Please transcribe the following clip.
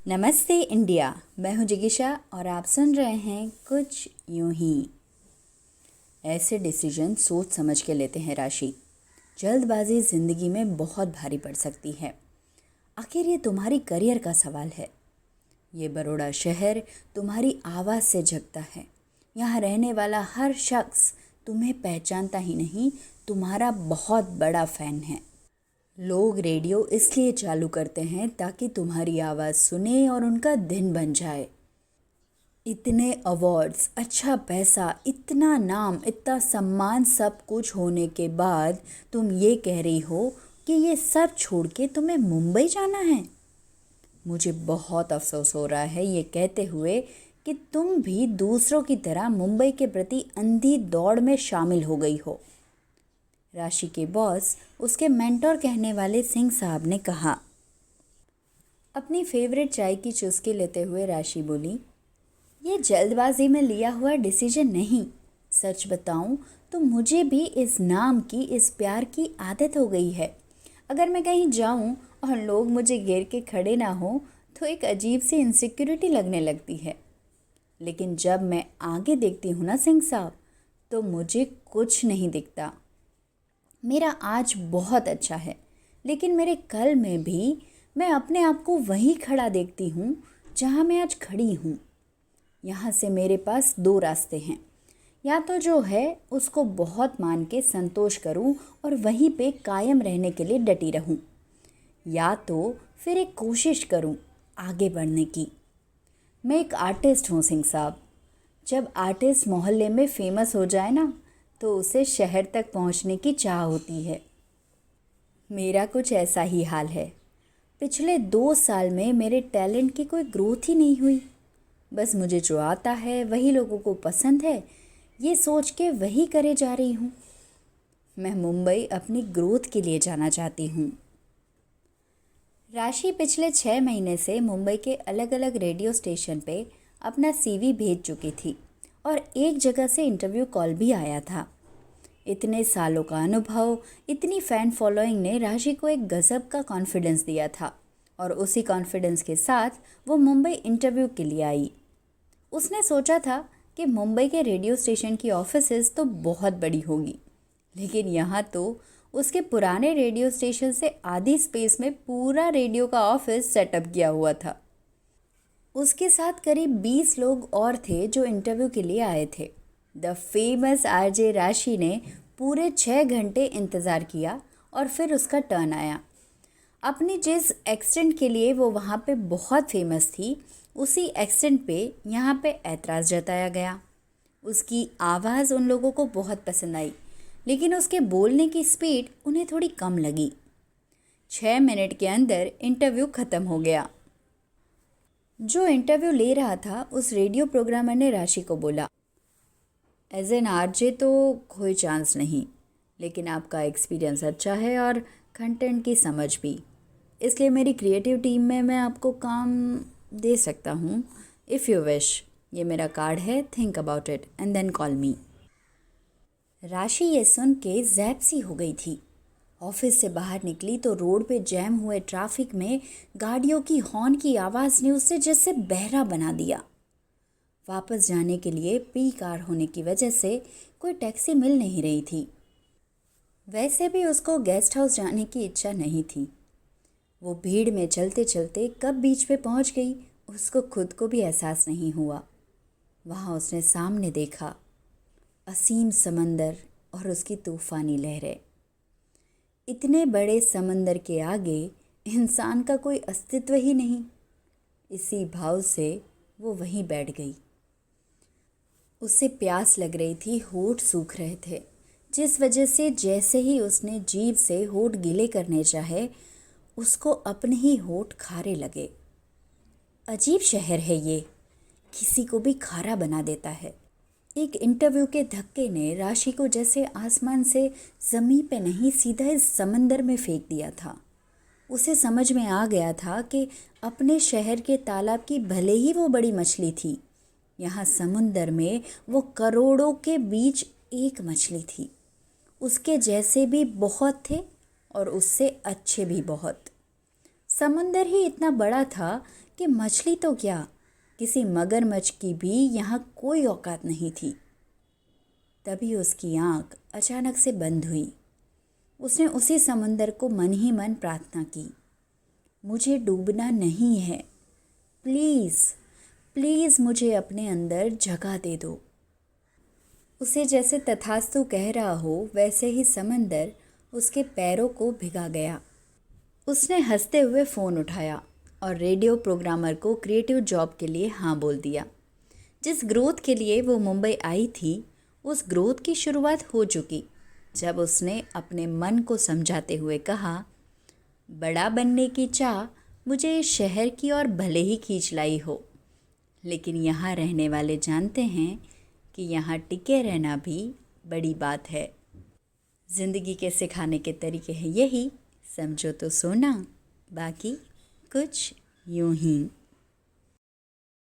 नमस्ते इंडिया। मैं हूं जिगीशा और आप सुन रहे हैं कुछ यूं ही। ऐसे डिसीजन सोच समझ के लेते हैं राशि। जल्दबाजी ज़िंदगी में बहुत भारी पड़ सकती है। आखिर ये तुम्हारी करियर का सवाल है। ये बड़ौदा शहर तुम्हारी आवाज़ से जगता है। यहाँ रहने वाला हर शख्स तुम्हें पहचानता ही नहीं, तुम्हारा बहुत बड़ा फ़ैन है। लोग रेडियो इसलिए चालू करते हैं ताकि तुम्हारी आवाज़ सुने और उनका दिन बन जाए। इतने अवार्ड्स, अच्छा पैसा, इतना नाम, इतना सम्मान, सब कुछ होने के बाद तुम ये कह रही हो कि ये सब छोड़ के तुम्हें मुंबई जाना है। मुझे बहुत अफसोस हो रहा है ये कहते हुए कि तुम भी दूसरों की तरह मुंबई के प्रति अंधी दौड़ में शामिल हो गई हो। राशि के बॉस, उसके मेंटोर कहने वाले सिंह साहब ने कहा। अपनी फेवरेट चाय की चुस्की लेते हुए राशि बोली, ये जल्दबाजी में लिया हुआ डिसीजन नहीं। सच बताऊं तो मुझे भी इस नाम की, इस प्यार की आदत हो गई है। अगर मैं कहीं जाऊं और लोग मुझे घेर के खड़े ना हो तो एक अजीब सी इनसिक्योरिटी लगने लगती है। लेकिन जब मैं आगे देखती हूँ ना सिंह साहब, तो मुझे कुछ नहीं दिखता। मेरा आज बहुत अच्छा है, लेकिन मेरे कल में भी मैं अपने आप को वहीं खड़ा देखती हूँ जहाँ मैं आज खड़ी हूँ। यहाँ से मेरे पास दो रास्ते हैं। या तो जो है उसको बहुत मान के संतोष करूँ और वहीं पे कायम रहने के लिए डटी रहूँ, या तो फिर एक कोशिश करूँ आगे बढ़ने की। मैं एक आर्टिस्ट हूँ सिंह साहब। जब आर्टिस्ट मोहल्ले में फेमस हो जाए ना, तो उसे शहर तक पहुंचने की चाह होती है। मेरा कुछ ऐसा ही हाल है। पिछले 2 साल में मेरे टैलेंट की कोई ग्रोथ ही नहीं हुई। बस मुझे जो आता है वही लोगों को पसंद है, ये सोच के वही करे जा रही हूँ। मैं मुंबई अपनी ग्रोथ के लिए जाना चाहती हूँ। राशि पिछले 6 महीने से मुंबई के अलग अलग रेडियो स्टेशन पे अपना सीवी भेज चुकी थी और एक जगह से इंटरव्यू कॉल भी आया था। इतने सालों का अनुभव, इतनी फ़ैन फॉलोइंग ने राशि को एक गज़ब का कॉन्फिडेंस दिया था और उसी कॉन्फिडेंस के साथ वो मुंबई इंटरव्यू के लिए आई। उसने सोचा था कि मुंबई के रेडियो स्टेशन की ऑफिसेज तो बहुत बड़ी होगी, लेकिन यहाँ तो उसके पुराने रेडियो स्टेशन से आधी स्पेस में पूरा रेडियो का ऑफिस सेटअप किया हुआ था। उसके साथ करीब 20 लोग और थे जो इंटरव्यू के लिए आए थे। द फेमस आरजे राशि ने पूरे 6 घंटे इंतज़ार किया और फिर उसका टर्न आया। अपनी जिस एक्सेंट के लिए वो वहाँ पे बहुत फेमस थी, उसी एक्सेंट पे यहाँ पे ऐतराज़ जताया गया। उसकी आवाज़ उन लोगों को बहुत पसंद आई, लेकिन उसके बोलने की स्पीड उन्हें थोड़ी कम लगी। 6 मिनट के अंदर इंटरव्यू ख़त्म हो गया। जो इंटरव्यू ले रहा था उस रेडियो प्रोग्रामर ने राशि को बोला, एज एन आरजे तो कोई चांस नहीं, लेकिन आपका एक्सपीरियंस अच्छा है और कंटेंट की समझ भी, इसलिए मेरी क्रिएटिव टीम में मैं आपको काम दे सकता हूँ इफ़ यू विश। ये मेरा कार्ड है, think about it and then call me. Rashi ये सुन के ज़ैप सी हो गई थी। ऑफिस से बाहर निकली तो रोड पे जैम हुए ट्रैफिक में गाड़ियों की हॉर्न की आवाज़ ने उसे जैसे बहरा बना दिया। वापस जाने के लिए पीक आवर होने की वजह से कोई टैक्सी मिल नहीं रही थी। वैसे भी उसको गेस्ट हाउस जाने की इच्छा नहीं थी। वो भीड़ में चलते चलते कब बीच पे पहुंच गई, उसको खुद को भी एहसास नहीं हुआ। वहाँ उसने सामने देखा असीम समंदर और उसकी तूफानी लहरें। इतने बड़े समंदर के आगे इंसान का कोई अस्तित्व ही नहीं। इसी भाव से वो वहीं बैठ गई। उसे प्यास लग रही थी, होठ सूख रहे थे, जिस वजह से जैसे ही उसने जीभ से होठ गीले करने चाहे, उसको अपने ही होठ खारे लगे। अजीब शहर है ये, किसी को भी खारा बना देता है। एक इंटरव्यू के धक्के ने राशि को जैसे आसमान से ज़मीन पे नहीं, सीधा इस समंदर में फेंक दिया था। उसे समझ में आ गया था कि अपने शहर के तालाब की भले ही वो बड़ी मछली थी, यहाँ समुंदर में वो करोड़ों के बीच एक मछली थी। उसके जैसे भी बहुत थे और उससे अच्छे भी बहुत। समुंदर ही इतना बड़ा था कि मछली तो क्या, किसी मगरमच्छ की भी यहाँ कोई औकात नहीं थी। तभी उसकी आंख अचानक से बंद हुई। उसने उसी समुंदर को मन ही मन प्रार्थना की, मुझे डूबना नहीं है, प्लीज़ प्लीज़ मुझे अपने अंदर जगह दे दो। उसे जैसे तथास्तु कह रहा हो वैसे ही समंदर उसके पैरों को भिगा गया। उसने हंसते हुए फ़ोन उठाया और रेडियो प्रोग्रामर को क्रिएटिव जॉब के लिए हाँ बोल दिया। जिस ग्रोथ के लिए वो मुंबई आई थी, उस ग्रोथ की शुरुआत हो चुकी जब उसने अपने मन को समझाते हुए कहा, बड़ा बनने की चाह मुझे इस शहर की ओर भले ही खींच लाई हो, लेकिन यहाँ रहने वाले जानते हैं कि यहाँ टिके रहना भी बड़ी बात है। ज़िंदगी के सिखाने के तरीके हैं यही, समझो तो सोना, बाकी कुछ यूं ही।